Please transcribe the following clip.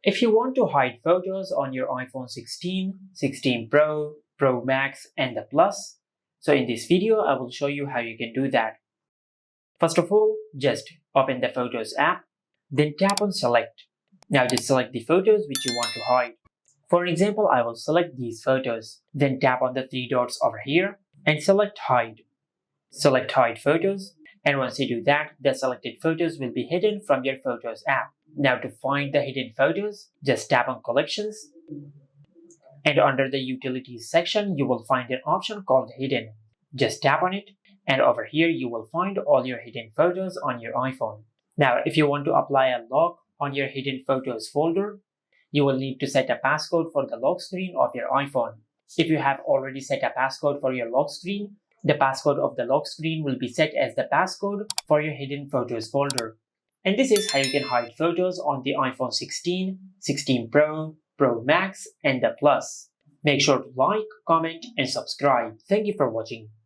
If you want to hide photos on your iPhone 16, 16 Pro, Pro Max, and the Plus, so in this video I will show you how you can do that. First of all, just open the Photos app, then tap on Select. Now just select the photos which you want to hide. For example, I will select these photos, then tap on the three dots over here and select Hide. Select Hide Photos, and once you do that, the selected photos will be hidden from your Photos app. Now to find the hidden photos, just tap on Collections, and under the Utilities section, you will find an option called Hidden. Just tap on it, and over here you will find all your hidden photos on your iPhone. Now, if you want to apply a lock on your hidden photos folder, you will need to set a passcode for the lock screen of your iPhone. If you have already set a passcode for your lock screen, the passcode of the lock screen will be set as the passcode for your hidden photos folder. And this is how you can hide photos on the iPhone 16, 16 Pro, Pro Max, and the Plus. Make sure to like, comment, and subscribe. Thank you for watching.